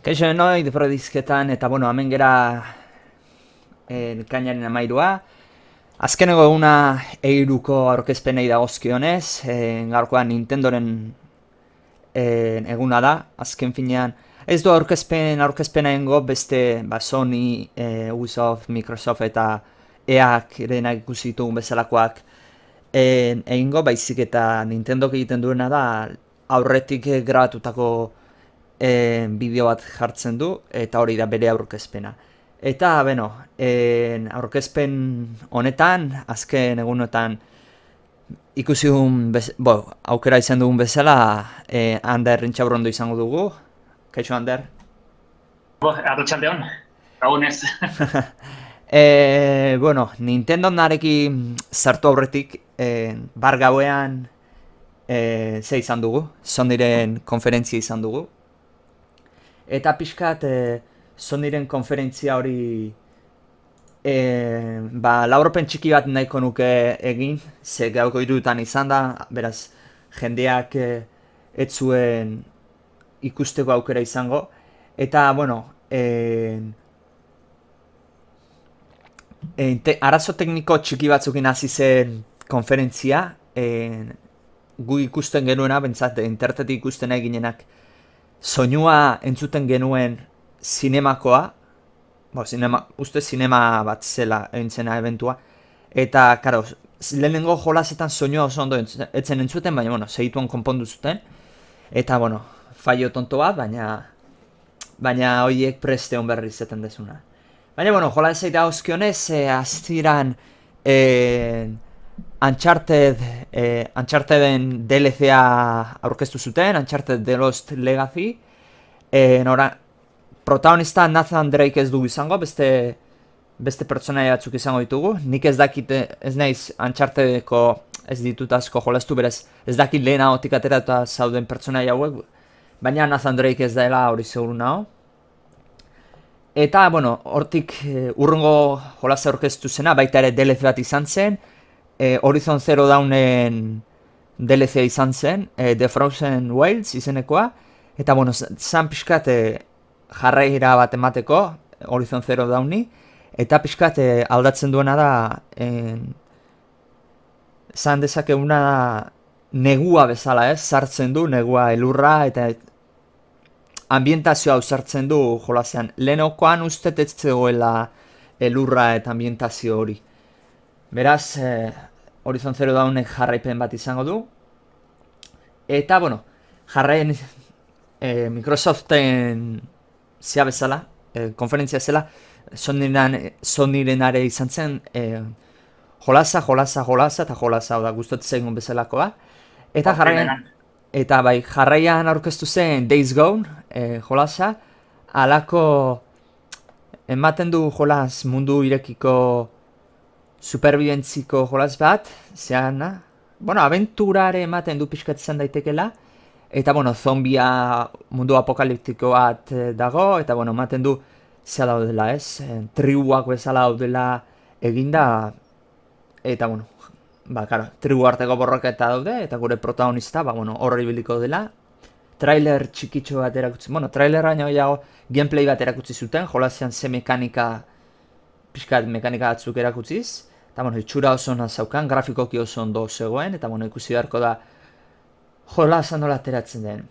Kaixo noi, dizketan, eta bueno, hemen gera kainaren amairua. Azkeneko eguna eiruko aurkezpenei dagozkionez, gaurkoan Nintendoren eguna da, azken finean. Ez du aurkezpena egingo beste Sony, Ubisoft, Microsoft eta EAk denak ikusi ditugun bezalakoak egingo, baizik eta Nintendok egiten duena da aurretik grabatutako bideo bat jartzen du, eta hori da bere aurkezpena. Eta, beno, aurkezpen honetan, azken egunotan ikusi dugun, aukera izan dugun bezala, Ander Intxaurrondo izango dugu. Kaixo, Ander? Arratsaldeon, gabonez. Bueno, Nintendo narekin sartu aurretik, bar gauean, ze izan dugu, Sonyren konferentzia izan dugu. Eta pixkat, Sonyren konferentzia hori laurpen txiki bat nahiko nuke egin, ze gauko irutan izan da, beraz, jendeak ez zuen ikusteko aukera izango. Eta, bueno, arazo tekniko txiki batzukin hasi zen konferentzia, gu ikusten genuena, bentsat, internetetik ikusten eginenak, soinua entzuten genuen zinemakoa, uste zinema bat zela entzena eventua, eta, karo, lehenengo jolasetan soinua oso ondo etzen entzuten, baina, bueno, segituan konpondu zuten, eta, bueno, fallo tonto bat, baina horiek preste hon berri izaten desuna. Baina, bueno, jolasei da oskionez, aziran Uncharteden DLC-a aurkeztu zuten, Uncharted The Lost Legacy. Protagonista Nathan Drake ez dugu izango, beste pertsonaia batzuk izango ditugu. Nik ez dakit, ez naiz Unchartedeko ez ditut asko jolastu, berez ez dakit lehena otik aterata zauden pertsonaia hauek, baina Nathan Drake ez daela hori seguru nago. Eta, bueno, hortik urrungo jolasa aurkeztu zena, baita ere DLC bat izan zen, Horizon Zero Dawnen DLC izan zen, The Frozen Wilds izenekoa, eta, bueno, zan pixkat jarraira bat emateko, Horizon Zero Dawni, eta pixkat aldatzen duena da, zan dezakeguna negua bezala, sartzen du, negua elurra, eta ambientazioa ausartzen du jolasean. Lehenokoan uste ez zegoela elurra eta ambientazio hori. Beraz, Horizon Zero Dawnek jarraipen bat izango du. Eta, bueno, jarraien Microsoften zea bezala, konferentzia zela, Sonyrenare izan zen, jolasa, eta jolasa, da gustatzen bezalakoa. Eta jarraien... Eta bai, jarraian aurkeztu zen Days Gone, jolasa, alako ematen du jolas mundu irekiko superbibentziko jolas bat, zeana, bueno, aventurare ematen du pixkat izan daitekela, eta, bueno, zombia mundu apokaliptiko bat dago, eta, bueno, ematen du zea daudela, ez? Tribuak bezala daudela eginda, eta, bueno, karo, tribu arteko borroketa daude, eta gure protagonista, bueno, horri biliko dela. Trailer txikitxo bat erakutsi, bueno, trailer baino gehiago gameplay bat erakutsi zuten, jolasean ze mekanika, pixkat mekanika batzuk erakutziz. Eta, bueno, itxura oso ona zaukan, grafikoki oso ondo zegoen, eta, bueno, ikusi beharko da jolasa nola ateratzen den.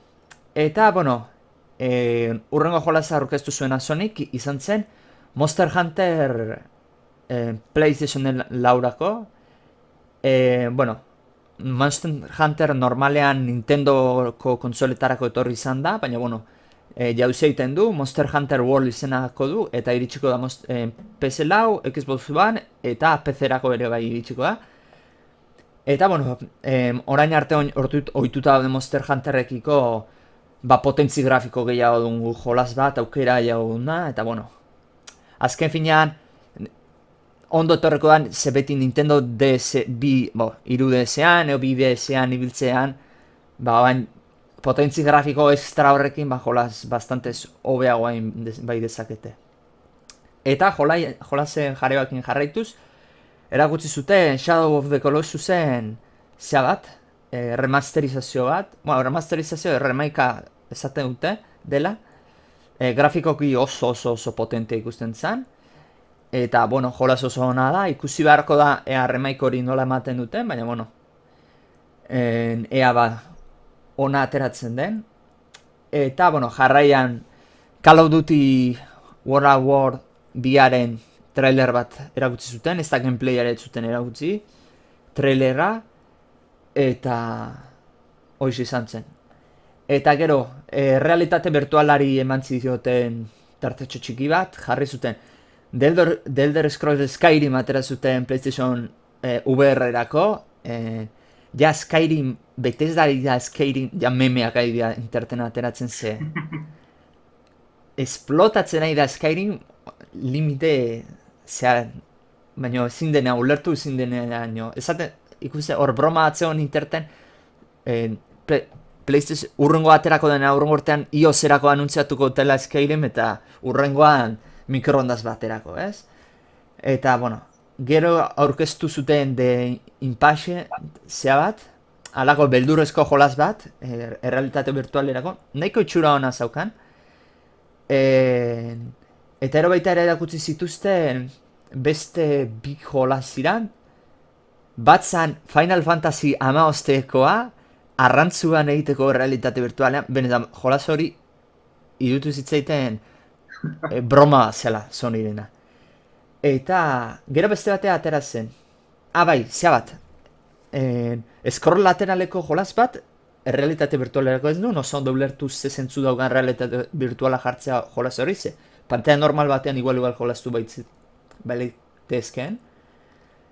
Eta, bueno, urrengo jolasa aurkeztu zuena Sonic izan zen Monster Hunter PlayStation laurako. Bueno, Monster Hunter normalean Nintendoko konsoletarako etorri izan da, baina, bueno, jauzi egiten du, Monster Hunter World izenako du, eta iritsiko da PS Lau, Xbox One, eta PC-erako ere bai iritsiko da. Eta, bueno, orain arte ohituta daude Monster Hunterrekiko potentzi grafiko gehiago dugu jolas bat, aukera gehiago duna, eta, bueno, azken finean, ondo etorreko da, ze beti Nintendo DS, iru DS-ean, bi DS-ean ibiltzean, bain, potentzi grafiko extra horrekin, jolas bastantez hobeagoa bai dezakete. Eta jolasen jarebakin jarraituz, erakutsi zuten Shadow of the Colossusen zea bat, remasterizazio bat, remasterizazio remaika esaten dute dela, grafikoki oso potente ikusten zen. Eta, bueno, jolas oso ona da, ikusi beharko da ea remake hori nola ematen duten, baina, bueno, ea ona ateratzen den. Eta, bueno, jarraian Call of Duty World at War biaren trailer bat erakutsi zuten, ez da gameplayare zuten erakutsi, trailera, eta hoiz izan zen. Eta gero, realitate virtualari eman zioten tartetxo txiki bat, jarri zuten The Elder Scrolls Skyrim atera zuten PlayStation VR-erako, ja Skyrim, Bethesdari da Skyrim, ja memeak ari da interten ateratzen ze. Esplotatzen ari da Skyrim, limite, zea, baina ezin dena, ulertu ezin dena, esaten, ikuste, hor broma atzeon interten, PlayStation, urrengo aterako dena, urrengo urtean iOS-erako anuntziatuko dela Skyrim, eta urrengoan mikroondas baterako, ez? Eta, bueno, gero aurkeztu zuten The Impassion zea bat, alako beldurrezko jolas bat, errealitate virtualerako, nahiko itxura ona zaukan. Eta ero baita ere erakutsi zituzten beste bi jolas ziran, bat zan Final Fantasy 15-ekoa, arrantzuan egiteko realitate virtualean, benetan jolas hori irutu zitzaiten broma zela Sonyrena. Eta gero beste batea atera zen. Bai, zea bat. Scroll lateraleko jolas bat, realitate virtualerako ez du, oso ondo ulertu ze zentzu daugan realitate virtuala jartzea jolas hori ze. Pantea normal batean igual jolastu baitezken.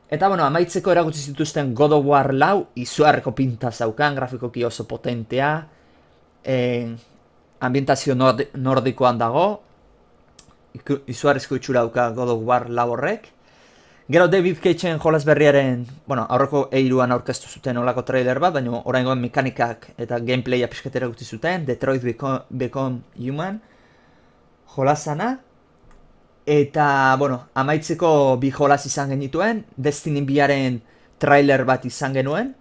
Eta, bueno, amaitzeko erakutsi zituzten God of War 4, izugarreko pinta zaukan, grafikoki oso potentea, ambientazio nordikoan dago, izugarrizko itxura dauka God of War 4 horrek. Gero David Cagen jolas berriaren, bueno, aurreko E3an aurkeztu zuten olako trailer bat, baina oraingoan mekanikak eta gameplaya pixkatera gutzi zuten, Detroit Become Human jolasana. Eta, bueno, amaitzeko bi jolas izan genituen, Destiny 2aren trailer bat izan genuen.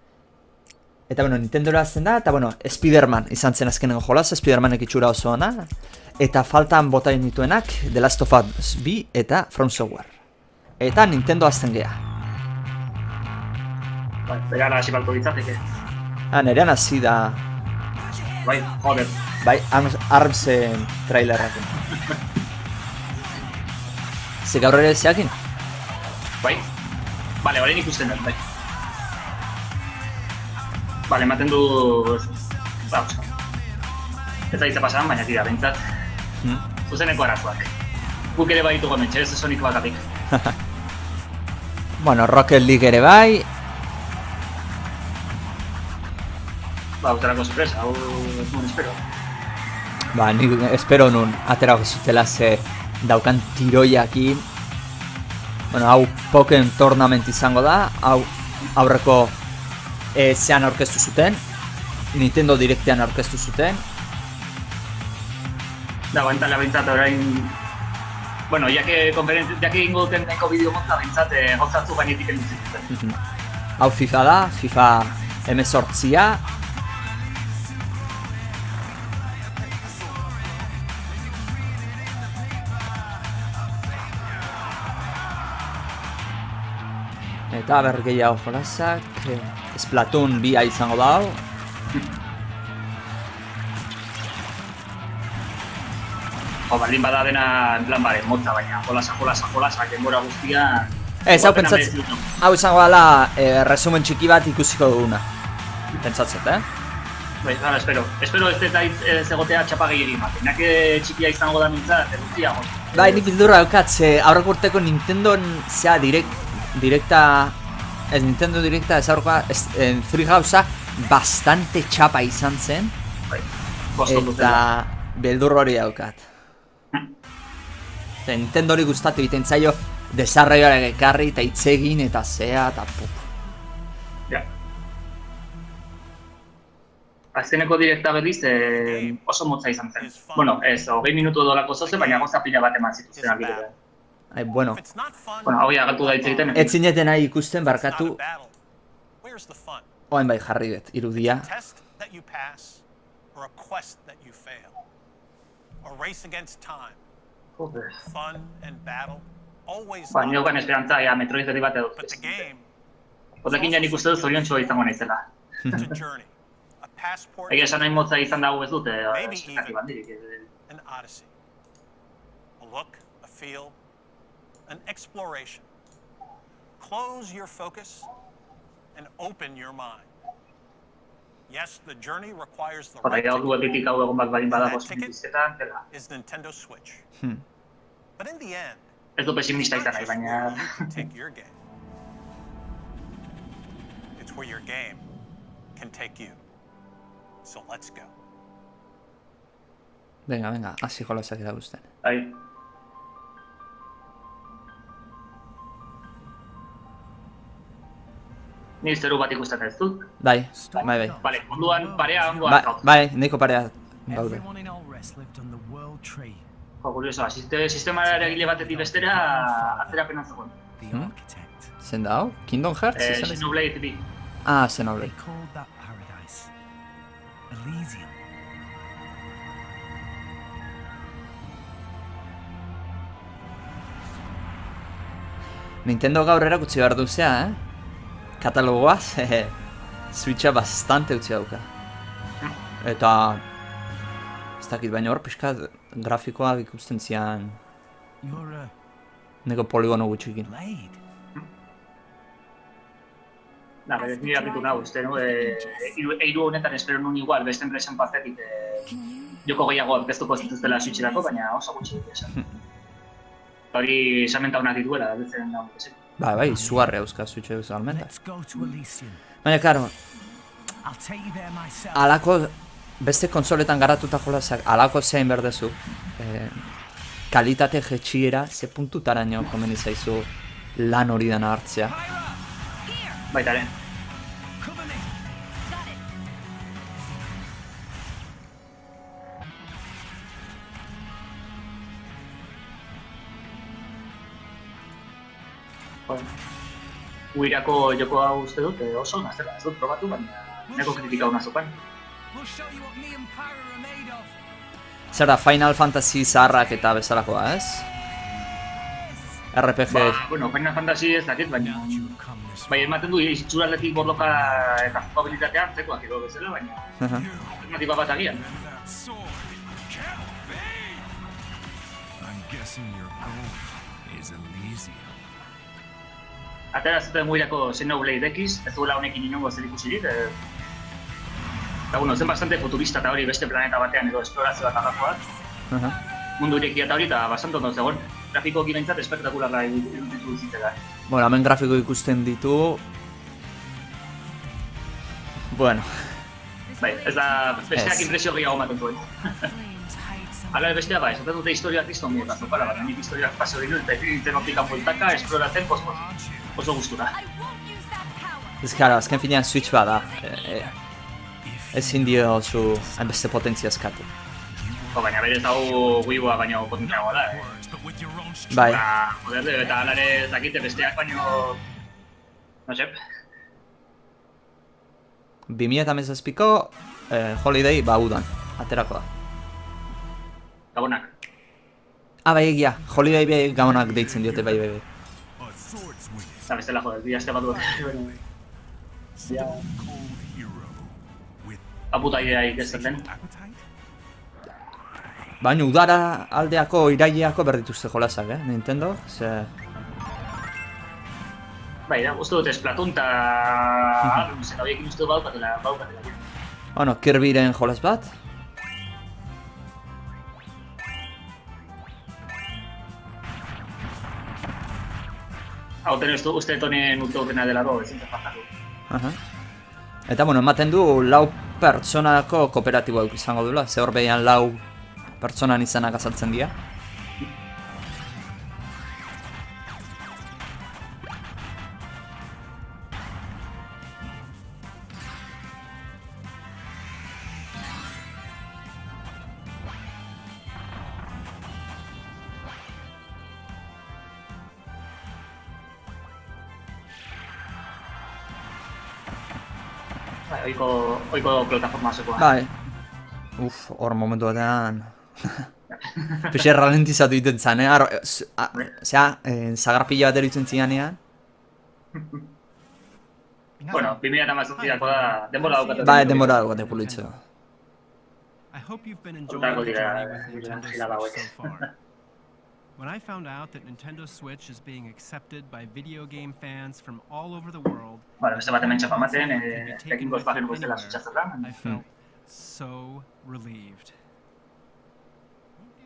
Eta, bueno, Nintendora azten da, eta, bueno, Spider-Man izan zen azkenengo jolas, Spider-Manek itxura oso ona. Eta faltan bota genituenak The Last of Us 2 eta From Software. Eta Nintendo azten geha. Begara hasi balko ditzateke. Nerean hasi da... Bai, joder. Bai, Armsen trailerrak. Ze gaur ere zeakin? Bai. Bale, orain ikusten dut, bai. Bale, ematen du... Ez da pasadan, baina tira, bentsat. Zuzeneko arazoak. Guk ere bai ditugu mentxe, ez Sonic bakatik. Bueno, Rocket League ere bai. Uterako sorpresa, hau nun espero. Nik espero nun aterako zutela ze daukan tiroiakin. Bueno, hau Pokémon Tournament izango da, hau aurreko zean aurkeztu zuten, Nintendo Directean aurkeztu zuten. Dago, entala bintzat orain... Bueno, jake ingo duten neko bideo motza bintzat gozatzu gainetik enduzitzen. Hau FIFA da, FIFA M8a. Eta bergeiago jolasak, Splatoon 2 izango da hau. Baldin bada dena en plan bare, motza baina, jolasa, denbora guztia... Hau pentsatzen, hau izango dela resumen txiki bat ikusiko duguna. Pentsatzet, Bai, gara, espero. Espero ez dut egotea txapagei egin bat. Nake txikia izango da mintzat, guztiago. Bai, nik bildurra daukat, ze aurreko urteko Nintendo zea Nintendo Directa ez aurkoa, Treehouse'a bastante txapa izan zen. Bai, eta beldur hori daukat. Nintendo hori gustatu egiten zaio desarroioak ekarri eta itzegin eta zea eta puf. Ja. Azkeneko direkta berriz oso motza izan zen. Bueno, ez, 20 minutu dolako zoze, baina goza pila bat eman zituzten albidea. Bueno, hau agaltu da hitz egiten. Ez zineten nahi ikusten barkatu. Oain bai jarri dut, irudia. A race against time. Joder. Fun and battle. Always Ba, niokan esperantza, Metroid berri bat edo. But the game Horrekin ja nik uste dut zoriontxoa izango naizela. is a journey. A passport. Egia esan nahi motza izan dago ez dute, Maybe espektatiba handirik. An odyssey. A look, a feel, an exploration. Close your focus and open your mind. Yes, the journey requires the Jota, right ordu ticket. egitik hau egon bat balin badago That ticket izketan, dela. is Nintendo Switch. Hmm. But in the end, Ez du pesimista it's not izan nahi, just baina... where you can take your game. It's where your game can take you. So let's go. Venga, hasi jolasak erakusten. Bai. Ni zeru bat ikusten ez dut. Bai. Bale, munduan parea ongoa gauz. Bai, nahiko parea gaude. Everyone in Alres lived on the world tree. Jo, kuriosoa, sistema eragile batetik bestera atzerapen zegoen. The Hmm? architect. Zen da hau? Kingdom Hearts? izan ez? Xenoblade bi. Ah, Xenoblade. They called that paradise Elysium. Nintendo gaur erakutsi behar duzea, Katalogoa, Switcha bastante utzi dauka. Eta... Ez dakit, baina hor pixka grafikoak ikusten zian... You're a Neko poligono gutxikin. blade. Da, berez nire apitu nahu, uste, no? Eiru honetan espero nun igual, beste enpresen partetik joko gehiagoak beztuko zituztela Switcherako, baina oso gutxi esan. Hori esamenta honak dituela, betzen nahu, esan. Bai, izugarri euskaz Switcha eusalmentak. Let's go to Elysium. Baina, karo, I'll take you there myself. alako beste konsoletan garatuta jolasak, alako zein berdezu. Kalitate jetxiera, ze puntutaraino komeni zaizu lan hori dena hartzea. Baitaren. Cover me. Uirako joko hau uste dut oso ona zela, ez dut probatu, baina neko kritika hona zupan. We'll show you what me and Pyro are made of. Zer da, Final Fantasy zaharrak eta bezalakoa, ez? RPG... Ba, bueno, Final Fantasy ez dakit, baina... Now you come this Bai, way. ematen du itxuraldetik borroka eta jugabilitatea hartzekoak edo bezala, baina... Aha. Alternatiba bat agian. That sword can't be. I'm guessing your goal is Elysium. Atera zuten guirako Xenoblade X, ez duela honekin inongo zer ikusirik. Eta, bueno, zen bastante futurista eta hori beste planeta batean edo esplorazioa eta gakoak. Aha. Mundu irekia eta hori eta bastante ondo zegoen. Grafikoki behintzat espektakularra iruditu zitzela. Bueno, hemen grafiko ikusten ditu... Bueno, Bai, ez da besteak Ez. impresio gehiago ematen zuen. Hala bestea bai, esaten dute historiak kriston mota zopara, baina nik historiak paso dinu eta nintzen optikan bueltaka, esploratzen pospos. Oso gustura. ez gara, azken finean Switch bada. Ezin dio zu hainbeste potentzia eskatu. Baina berez hau Wii-boa baino potentziagoa da. But with your own Bai, Eta, joder, eta hala ere ez dakite besteak baino... No sé. 2017ko Holiday udan, aterako da. Gabonak. Ah, bai egia, Holiday bai gabonak deitzen diote bai. a swordsman. Eta bestela, joder, bi aste bat dut. Cold hero with Aputa ideaik ez zen. appetite. Baina udara aldeako iraileako berdituzte jolasak, Nintendo? Ze... Bai, da, uste dut Splatoon eta... Zer horiekin uste dut baukatela. Bueno, Kirbyren jolas bat. Hauten uste dut honen urte dutena delako, ezin zen faltako. Aha. Eta, bueno, ematen du lau pertsonako kooperatiboa izango duela, ze hor behian lau pertsonan izanak azaltzen dira. Bai, oiko plataforma asekoa. Bai. Hor momentu batean... Pexe ralentizatu iten zan, zagarpila bat eritzen zianean. Bueno, 2018 da, denbora daukatu. Bai, denbora daukate pulitzo. I hope you've been enjoying Otago the dira, journey with Nintendo gila dagoek. Switch so far. When I found out that Nintendo Switch is being accepted by video game fans from all over the world, Bueno, beste bat hemen txapa ematen, can be taken ekin with gozbagen you guztela anywhere, zutxatzen I felt so relieved.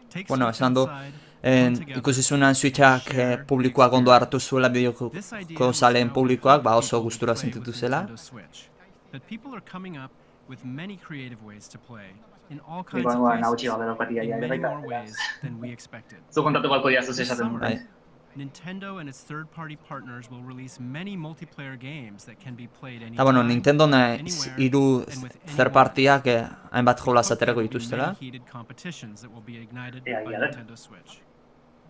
Take Bueno, Switch esan du, outside, come together, ikusi zuenan Switchak share, publikoak ondo hartu zuela bideoko This idea is zaleen now publikoak, ba helping oso people gustura play with sentitu zela. Nintendo Switch. That people are coming up with many creative ways to play in all Nik kinds of bangoa nautxi places, gabe daukatia in ja, many baita. more ways than we expected. Zu kontatu balko diazu This esaten summer, duen. Nintendo and its third-party partners will release many multiplayer games that can be played Eta bueno, anytime, Nintendo anywhere, hiru and with third anyone. partiak hainbat jolas Hope there aterako will be dituztela. many heated competitions that will be ignited Yeah, by yeah, that- Nintendo Switch.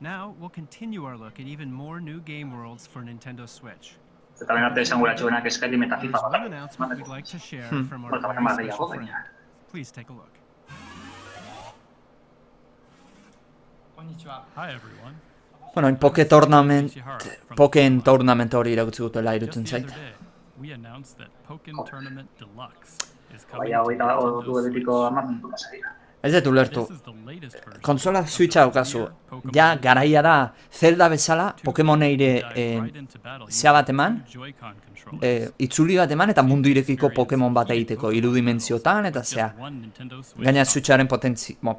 Now, we'll continue our look at even more new game worlds for Nintendo Switch. Eta ben arte esanguratsuenak Skyrim eta There's FIFA one bakarrik. announcement we'd like to share from our Bueno, very también special gehiago, friend. baina. Please take a look. Hi everyone. Bueno, Poken Tournament hori irakutsi dutela irutzen Just the zait. other day, we announced that Pokken Tournament Deluxe is coming Baina to hogeita Nintendo ordu edetiko Switch. 10 minutu pasarira. Ez dut ulertu. This is the latest version Kontsola of the Switcha daukazu. clear Pokémon Ja, Go. garaia da, Zelda bezala, Two Pokemoneire dive right into battle zea bat using eman, two Joy-Con controllers. itzuli bat eman eta mundu irekiko Pokemon bat egiteko, irudimentziotan eta zea. Just one Nintendo Switch Gaina console. Switcharen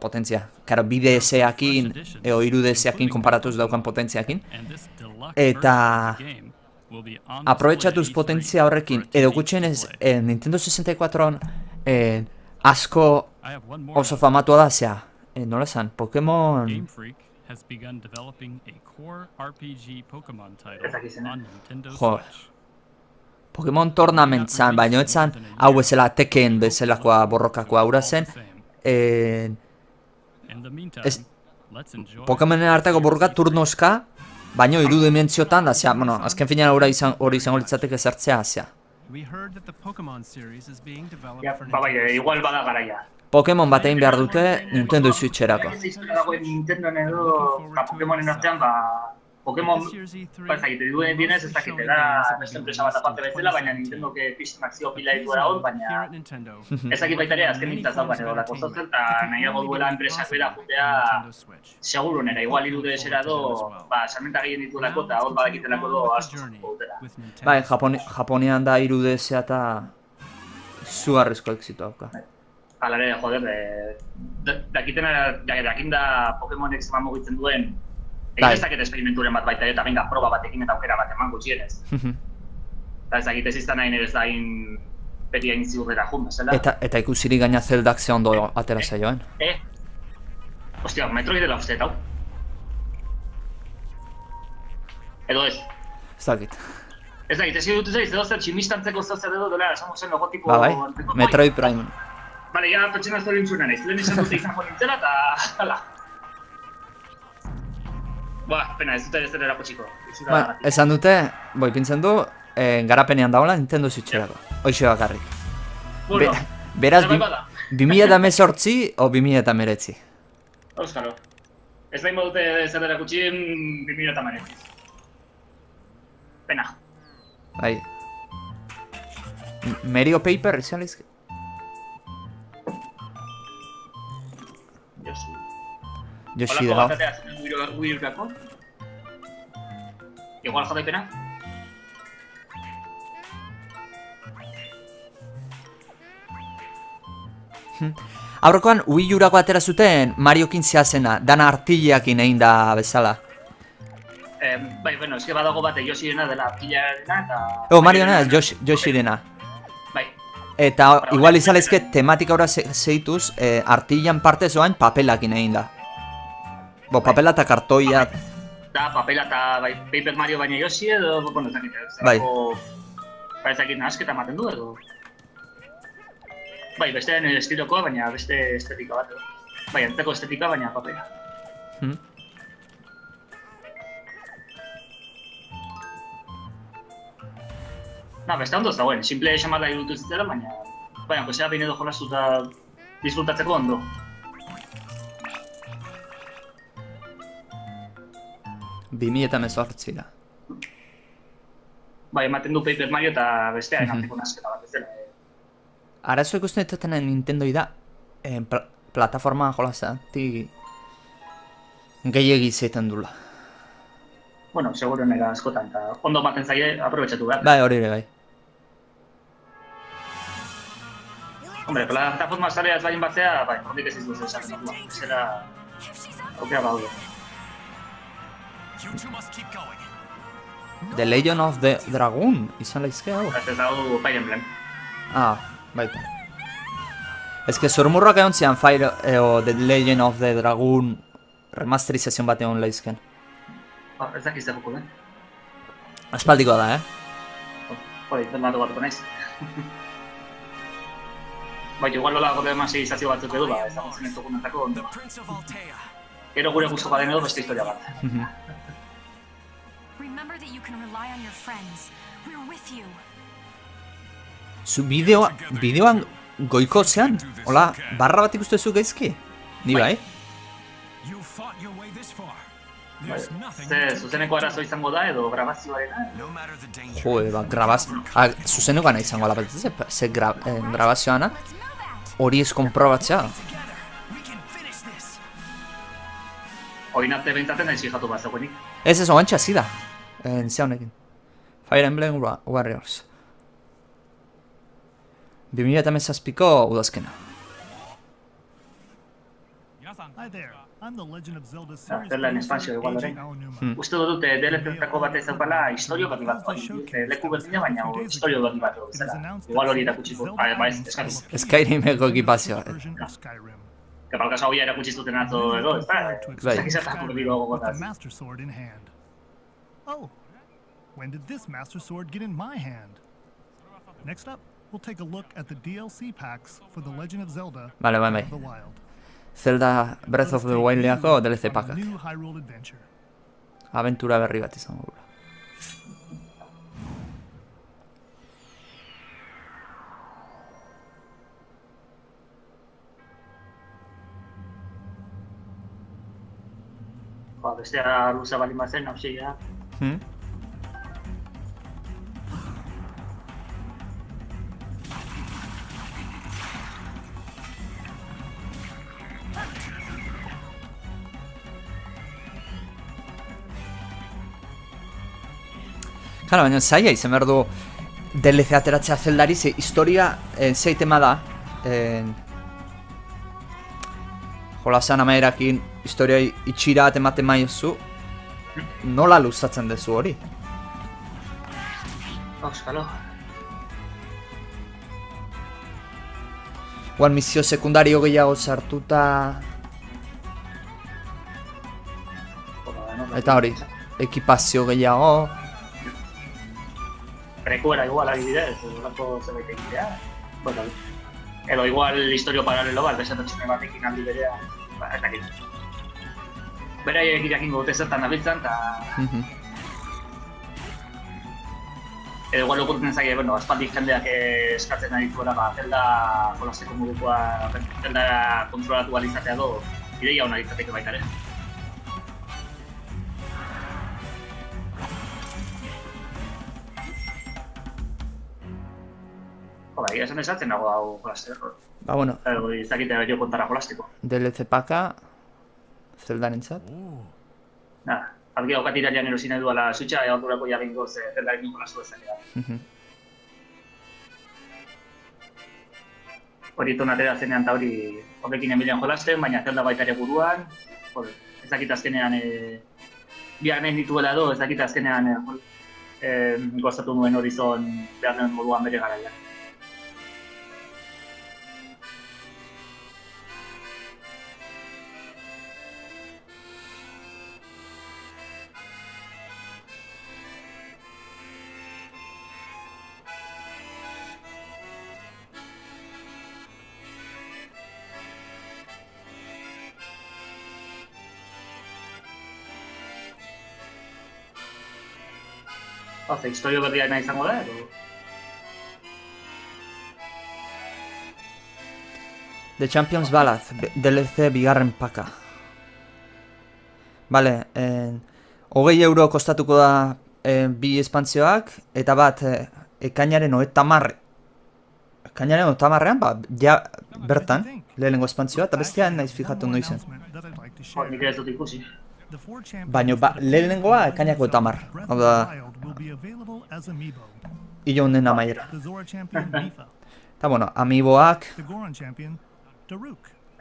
potentzia. Karo, BDS-eakin, eo iruDS-eakin konparatuz daukan potentziakin. And this deluxe Eta version of the game will be on display aprobetxatuz at potentzia E3 horrekin, for a edo 10-inch gutxienez display. Nintendo 64 asko I have one more oso famatua da, zea. Nola esan, Pokemon... Game Freak has begun developing a core RPG Pokemon title Ez dakizena. on Nintendo Jo. Switch. Pokemon Tournament zan, baina ez zan, hau bezala Tekken bezalakoa borrokakoa hura zen. In the meantime, Ez- let's enjoy Pokemonen arteko borroka turnoska, baina irudimentziotan da, zea, bueno, azken finean hori izango litzateke zertzea, zea. We heard that the Pokemon series is being developed Ja, for bai, Nintendo igual bada garaia. Pokemon bat egin behar dute Nintendo Switcherako. Ez izan dagoen Nintendoen edo Pokemonen artean, Pokemon, This year's E3 ez dakite, duen dinez ez dakite, da beste enpresa bat aparte bezala, baina Nintendo pistenak zio pila ditu eragon, Here baina at Nintendo, ez dakit baita ere azken mintzaz daukan edo lako zotzen, eta nahiago duela enpresak bera jutea Nintendo Switch. seguru nera, igual irude esera do, salmenta gehien dituelako eta hor badakitelako do asko zauko dutela. Bai, Japonian da iruDS eta zugarrizko exito dauka. Hala ere, joder, dakin da Pokemonek zeman mugitzen duen, Bai. egin ez dakit esperimenturen bat baita eta venga, proba batekin eta aukera bat eman gutxienez. Eta ez dakit ez izan nahi nire ez da beti egin ziurrera jun, bezala. Eta ikusiri gaina Zeldak ze ondo atera zaioen. Ostia, Metroid dela uste, hau. Edo ez. Ez dakit. Ez dakit, ez dut zaiz, edo zer tximistantzeko zer edo dela, esan zen logotipo... Ba bai, antzeko- Metroid Prime. Bale, ja, pertsona ez dut zuen naiz, lehen izan dute izango nintzela eta... hala. Pena, ez dute ez dela erakutsiko. Ba, esan dute, ipintzen du, garapenean dagoela Nintendo Switcherako. Hoxe bakarrik. Bueno, Beraz, bai bada. 2018 o 2019. Euskalo. Ez dain badute zer erakutsi 2019. Pena. Bai. Mario Paper, izan lizke? Josu. Yoshi Olako dago. batatea zen Wii Urako. Igual jarraipena. Aurrekoan Wii Urako atera zuten Mariokin zehazena, dana artileakin egin da bezala. Bai, bueno, eske badago bate Yoshirena dela pilarena eta... Mariona ez, Yoshirena. Bai, Eta igual izalezke tematika ora segituz, artilan parte zoain papelakin egin da. Papela eta kartoia. da papela eta bai, Paper Mario baina Yoshi edo, bueno, ez dakit, Bai. Bai, ez dakit nahasketa ematen du edo... Bai, beste estilokoa, baina beste estetika bat edo. Bai, antzeko estetika, baina papela. Beste ondo ez dagoen, simple esan bat da iruditu zitzela, baina... Baina, kosea behin edo jolastu eta disfrutatzeko ondo. 2018 da. Bai, ematen du Paper Mario eta bestearen arteko nasketa bat ez dela. Arazo ikusten dutena Nintendoi da, plataforma jolazatik gehiegi zeiten dula. Bueno, seguro nera askotan, eta ondo ematen zaie, aprobetxatu behar. Bai, hori ere bai. Hombre, plataforma zarea ez bain batzea, bai, hortik ez izuz esaten dut. Zera, aukera baude. You two must keep going. The Legend of the Dragon, izan laizke hau. Ez dago Fire Emblem. Ah, baita. Ez que zormurrak egon zian Fire o The Legend of the Dragon remasterizazioan bat egon laizken. Ez dakiz da joko, Aspaldikoa da, Hori, denbatu batuko naiz. Bai, igual lola gorde masizazio batzuk edu, ez dago zen ez dokumentako ondo. The Prince of Altea. Gero gure guztoko den edo beste historia bat. Remember that you can rely on your friends. We're with you. Zu bideoan goiko zean? Hola, barra bat ikustezu gaizki? Ni bai? You fought your way this far. Bai, There's nothing ze zuzeneko arazo izango da edo grabazioarena. no matter the danger. Jode, zuzeneko gana izango alabatzen, ze grabazioana Let's move out. hori ez konprobatzea. Together, we can finish this. Oin arte behintzaten naiz fijatu bat zegoenik. Ez oantxe hasi da. Zea honekin. Fire Emblem Warriors. 2017ko udazkena. Hi there. I'm the Legend of Zelda Zelda series en producer, espazio igual Eiji orain. Aonuma. Uste dut DLCetako bat ez daukala historio berri bat. Leku berdina baina historio berri bat. It is announced Igual hori that erakutsiko. Zelda Bai, is eskatu. the Skyrimeko ekipazioa. version of Skyrim, Kapalka hau erakutsi zuten atzo edo, ez da? Bai. Zakizatako berri gogo with the gotaz. Master Sword in hand. Oh, when did this Master Sword get in my hand? Next up, we'll take a look at the DLC packs for The Legend of Zelda Bai. Breath of the Wild. Zelda Breath of the Wildeko DLC On a pakak. new Hyrule adventure. Aventura berri bat izango dula. Bestea luza bali mazen, hausia. Kala, baina zaila izan behar du DLC ateratzea Zeldari, ze historia zeitema da. Jolasean amaerakin historia itxira bat ematen maiozu. Nola luzatzen dezu hori? Euskalo. Igual misio sekundario gehiago sartuta... Eta hori, ekipazio gehiago... Prekuera igual adibidez, horako zerbait egitea. Bueno, edo igual historio paralelo bat, beste pertsone batekin aldi berea. Ez dakit. Beraiek jakingo dute zertan dabiltzan, eta... Edo igual okurtzen zaie, bueno, aspaldik jendeak eskatzen ari zuela, Zelda jolasteko modukoa, Zelda kontrolatu ahal izatea do, ideia hona izateke baita ere. Bai, esan esatzen nago hau jolasteko. Ba, bueno, Edo izakite jo kontara jolasteko. DLC paka Zeldarentzat. Argi haukat irailan erosin edu ala Switcha, ordurako ja behingoz Zeldaren jolastu ezakera. Hori tonatera zenean eta hori horrekin emilian jolasten, baina Zelda baita ere buruan. Ez dakit azkenean biak nahi dituela edo, ez dakit azkenean gozatu nuen Horizon behar nuen moduan bere garaian. Historio berria nahi izango da, edo? The Champion's Ballad, DLC bigarren paka. Vale, €20 kostatuko da bi espantzioak, eta bat ekainaren 30. Ekainaren 30ean, ja bertan, lehenengo espantzioa, eta bestia naiz fijatu noizen. Nik ez dut ikusi. Baina lehenengoa ekainako 30. Hau da, hilo honen amaiera. Eta bueno, amiiboak...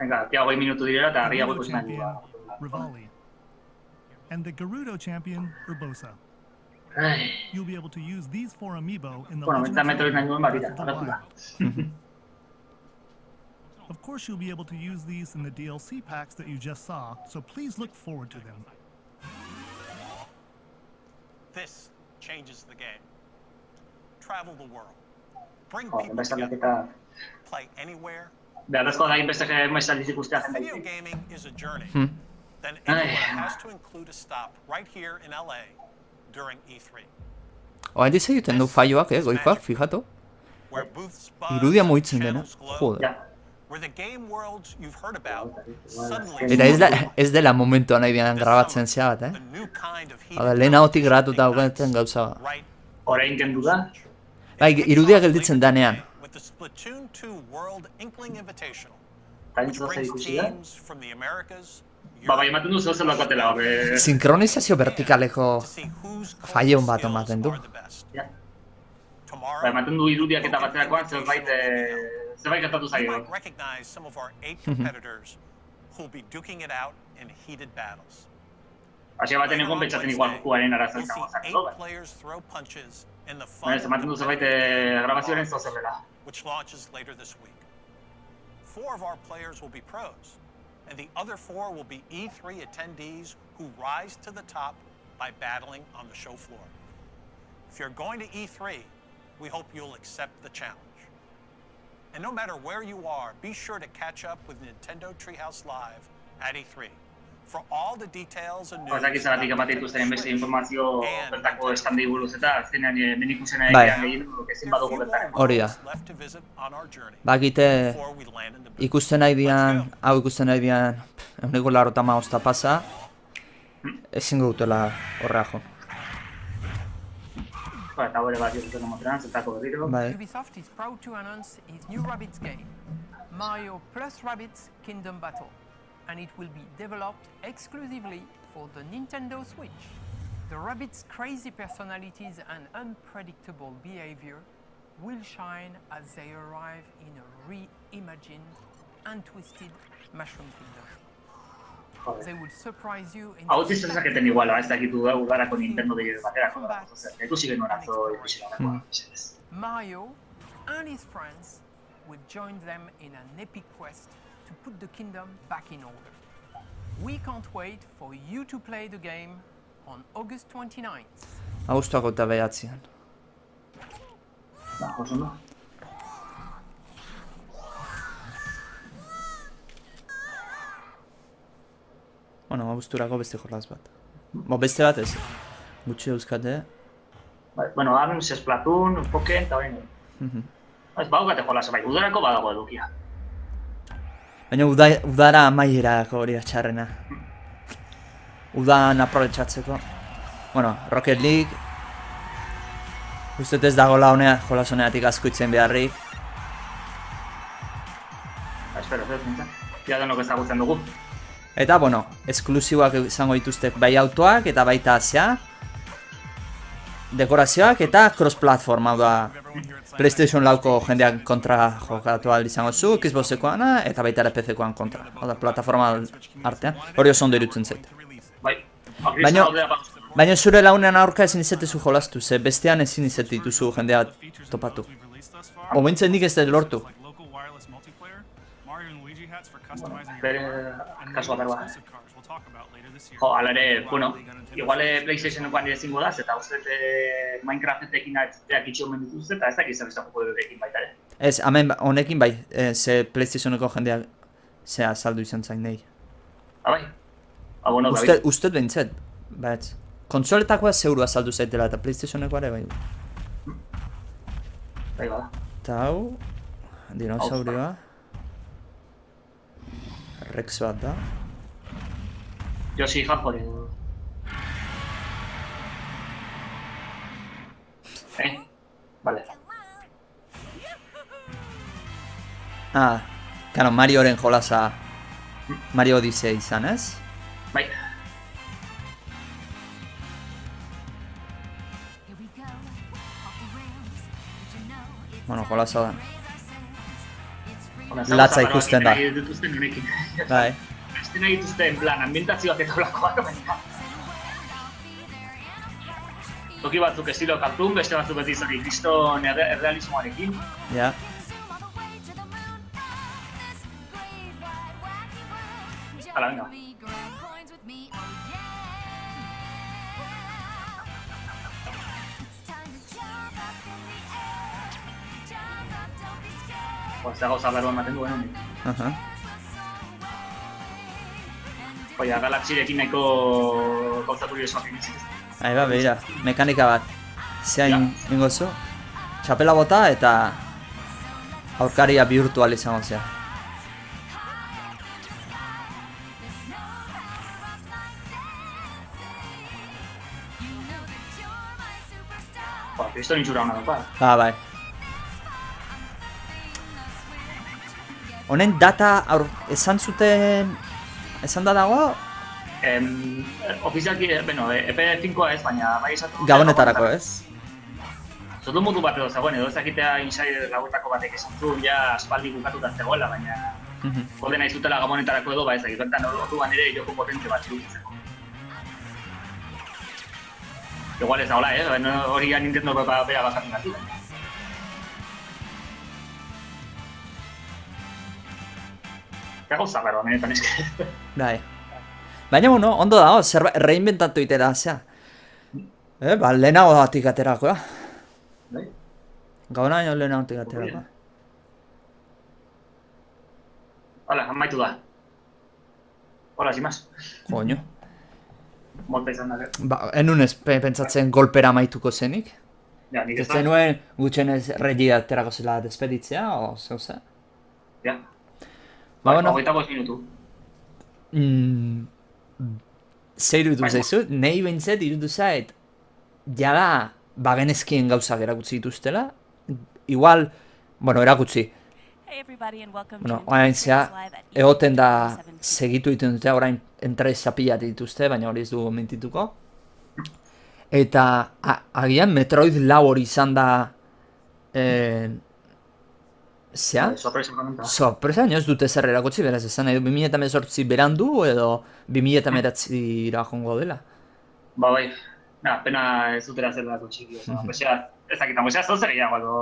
Venga, ja 20 minutu direla eta gehiago ikusi nahi dugu. Rivali. And the Gerudo champion, Urbosa. You'll be able to use these 4 amiibo in the Bueno, Legend mental metroid nahi of nuen batita, taratu da. Of course, you'll be able to use these in the DLC packs that you just saw, so please look forward to them. This changes the game. Travel the world. Bring Jo, people bestalak together. eta... Play anywhere. Beharrezkoa da inbeste maiz ikustea Video jendaitik. gaming is a journey. Hmm. Then anyone has to include a stop right here in LA during E3. Oain dize egiten du faioak, goikoak, fijatu. Where booths buzz Irudia and mugitzen dena, channels glow. jode. Ja, Where the game worlds you've heard about suddenly Eta ez dela momentua nahi dian grabatzen zea bat, a new kind of Hau da, lehenagotik grabatuta daukaten gauza bat. right orain kendu da. Bai, irudia gelditzen danean. with the Splatoon 2 World Inkling Invitational, Eta which nintzen zer brings ikusi da. teams from the Americas, Bai, ematen du zer lokatela, Sinkronizazio vertikaleko to see whose faion coding bat skills ematen du. are the best. Ja. Tomorrow, Ba, ematen du irudiak eta batzerakoan zerbait gertatu you zaio. might recognize some of our 8 competitors who'll be duking it out in heated battles. Hasi baten egon pentsatzen igual jokuaren arazoa You'll see izango 8 zen. players throw punches in the Baina fun ematen du zerbait grabazioaren zozerrela. which launches later this week. 4 of our players will be pros, and the other 4 will be E3 attendees who rise to the top by battling on the show floor. If you're going to E3, we hope you'll accept the challenge. And no matter where you are, be sure to catch up with Nintendo Treehouse Live at E3 for all the details and news. Ez dakit zagatik ematen dituzten beste informazio bertako estandei buruz eta azkenean hemen ikusena Bai. egitean gehien ezin badugu bertaren. Hori da. Left to visit on our journey Bakite before we land in the booth. ikusten nahi dian, hau ikusten nahi dian, 180 pasa, ezingo dutela horrea jo. Eta hori bat dut moteran, zetako berriro. Bai. Ubisoft is proud to announce its new Rabbids game, Mario plus Rabbids Kingdom Battle, and it will be developed exclusively for the Nintendo Switch. The Rabbids' crazy personalities and unpredictable behavior will shine as they arrive in a reimagined and twisted Mushroom Kingdom. They will surprise you in Hau dizezaketen iguala, ez dakitu udarako Nintendo bideo baterako. Ikusi genuen atzo ikusi gara. Mario and his friends will join them in an epic quest to put the kingdom back in order. We can't wait for you to play the game on August 29th. Abuztuako eta behatzean. Ba, oso no. Bueno, abuzturako beste jolaz bat. Beste bat ez. Gutxi euskate. Bueno, Arms, Splatoon, Pokémon, eta baino. Ez badukate jolaz, bai, udarako badago edukia. Baina udara amaierako hori da txarrena. Udan aprobetxatzeko. Bueno, Rocket League. Ustet ez dagoela honea, jolas honeatik asko itzen beharrik. Espero, nintzen. Ja denok ezagutzen dugu. Eta, bueno, esklusiboak izango dituzte bai autoak eta baita zea. Dekorazioak eta cross-platform, hau da PlayStation lauko jendeak kontra jokatu ahal izango zu, Xboxekoana eta baita ere PC-koan kontra. Hau da, plataforma artean, hori oso ondo irutzen zait. Bai, Baina zure launean aurka ezin izatezu jolastu, ze bestean ezin izate dituzu jendea topatu. Obentzen nik ez dut lortu. Bere kasua berba. Jo, ala ere, bueno, igual PlayStationekoan ezingo da, eta uste Minecraftekin atzeak itxi omen dituzte, eta ez dakit zer biztako ekin baita ere. Ez, hemen honekin bai, ze PlayStationeko jendeak zea saldu izan zain nahi. Bai? Bueno, David. Ustet behintzet, baitz. Konsoletakoa zeurua saldu zaitela eta PlayStationekoa ere bai. Bai bada. Eta hau, dinosaurioa. Rex bat da. Yoshi Japore. Vale. Ah, claro, Marioren jolasa Mario Odyssey izan, ez? Bai. Bueno, jolasa da. Ona, Latza ikusten da. nahi dituzten honekin. Bai. Beste nahi dituzte, en plan, ambientazioak eta olakoak, baina... Toki batzuk estilo cartoon, beste batzuk beti izan kriston errealismoarekin. Ja. Hala, venga. Ez da gauza berro ematen duen honik. Aha. Oia, galaxirekin nahiko gauza kuriosoak egin zituzten. Ahí ba, begira, mekanika bat. Zein ingozu, txapela bota eta aurkaria bihurtu ahal izango zea. Kriston intxura hona dauka. Ba, bai. Honen data esan zuten... Esan da dago? Ofizialki, bueno, EP5a ez, baina bai esatu... Gabonetarako, ez? Zotu modu bat edo zegoen, edo ezakitea Insider laguetako batek esan zuen, ja aspaldi bukatuta zegoela, baina... Golden nahi zutela gabonetarako edo, ba ez dakit, bertan orduan ere joko potente bat iruditzeko. Igual ez da hola, hori Nintendo bera bakatu gatu. Gauza berro, menetan eske. Bai. Baina, bueno, ondo dago, zerbait reinventatu itera, zea. Ba, lehenago datik aterakoa. Bai? Gauna baino lehenago datik aterakoa. Hola, amaitu da. Hola, sin más. Coño. Molta izan da. Ba, enun ez pentsatzen golpera amaituko zenik. Ja, nik ez Ez zenuen gutxenez regia aterako zela despeditzea, o zeu ze? Ja. Ba, bueno. 25 minutu. Zer irudu zaizu, nahi behintzet irudu zait, jada bagenezkien gauzak erakutsi dituztela, igual, bueno, erakutsi. Bueno, orain zea, egoten da segitu egiten dute, orain entreza pilat dituzte, baina hori ez dugu mentituko. Eta agian Metroid lau hori izan da, zea? Sorpresa, baina ez dute zer erakutsi, beraz esan nahi du 2018 berandu edo 2019 jongo dela. Ba, bai. Pena ez dutera zer erakutsi. Ezakitan, ez zer gehiago edo...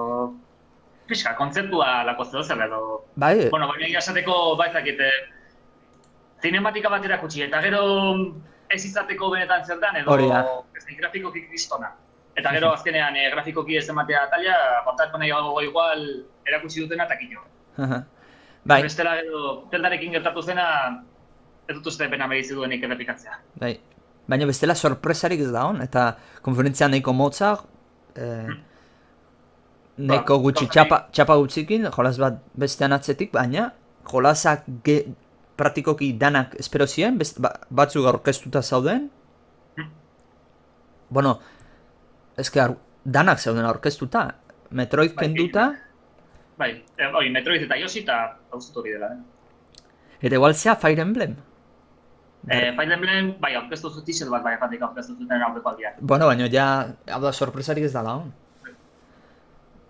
Pixka, kontzeptua lako zer edo... Bai. Bueno, baina esateko, ba ezakit, zinematika bat erakutsi, eta gero ez izateko benetan zertan edo... Hori da. Grafikoki kristona. Eta gero azkenean grafikoki ez ematea talia, kontatu nahi gago igual erakutsi dutena takillo. Bai. Bestela gero, Zeldarekin gertatu zena, ez dut uste pena merezi duenik errepikatzea. Bai. Baina bestela sorpresarik ez da hon, eta konferentzia nahiko motza, nahiko gutxi txapa gutxikin, jolas bat bestean atzetik, baina jolasak praktikoki danak espero ziren, batzuk aurkeztuta zauden. Bueno, eske danak zeuden aurkeztuta, Metroid kenduta. Bai, Metroid eta Yoshi eta gauzatu hori dela. Eta igual zea Fire Emblem. Fire Emblem, bai, aurkeztu zu t-shirt bat, bai, apatik aurkeztu zuten aurreko aldian. Bueno, baina ja, hau da sorpresarik ez dala hon.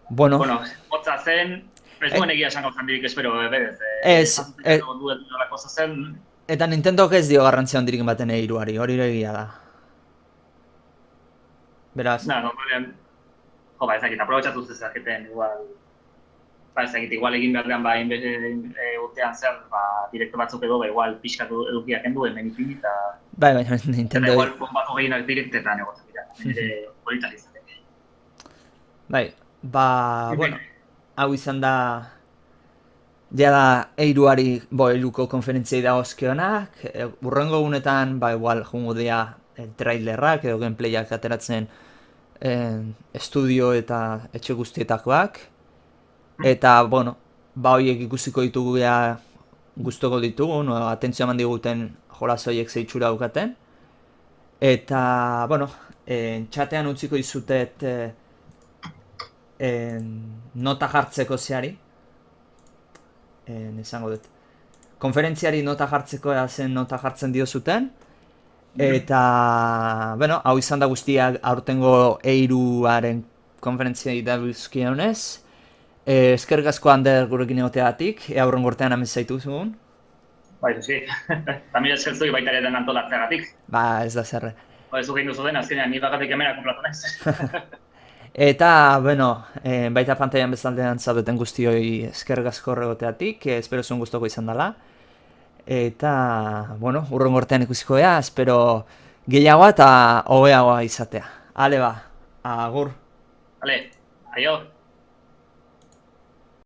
Bueno, hotza zen, ez duen egia esan gauzan dirik espero, berez. Eta Nintendok ez dio garrantzia hondirik baten eiruari, hori egia da. Beraz. Normalean, ba, ezakit, aprobetxatu zezaketen, igual, ba, ezakit, igual egin behar behan, urtean zer, ba, direkto batzuk edo, ba, igual, pixkatu edukiak endu, hemen ipin, eta... Bai, baina Nintendo... Eta igual, bombako gehienak direktetan egotzen dira, nire politak izateke. Bai, ba, bueno, hau izan da... Jada eiruari, eiruko konferentziai da oskionak, urrengo gunetan, ba, igual, jungo dira trailerrak edo gameplayak ateratzen estudio eta etxe guztietakoak. Eta, bueno, ba horiek ikusiko ditugu gea guztoko ditugu, atentzioa eman diguten jolas horiek zeitxura daukaten. Eta, bueno, txatean utziko izutet nota jartzeko zeari, esango dut, konferentziari nota jartzeko zen nota jartzen dio zuten, eta, bueno, hau izan da guztiak aurtengo E3-aren konferentziai dagozkionez. Eskerrik asko Ander gurekin egoteagatik, ea hurrengo urtean hemen zaituzun. Bai, zuzi. Eta mila esker zuei baita ere den antolatzeagatik. Ba, ez da zerre. Ba, ez duk egin duzu den, azkenean ni bagatik hemen akumplatu naiz. Eta, bueno, baita pantailan bezaldean zaudeten guztioi eskerrik asko egoteagatik, espero zuen gustoko izan dela. Eta, bueno, hurrengo urtean ikusiko ea, espero gehiagoa eta hobeagoa izatea. Ale ba, agur. Ale, aio.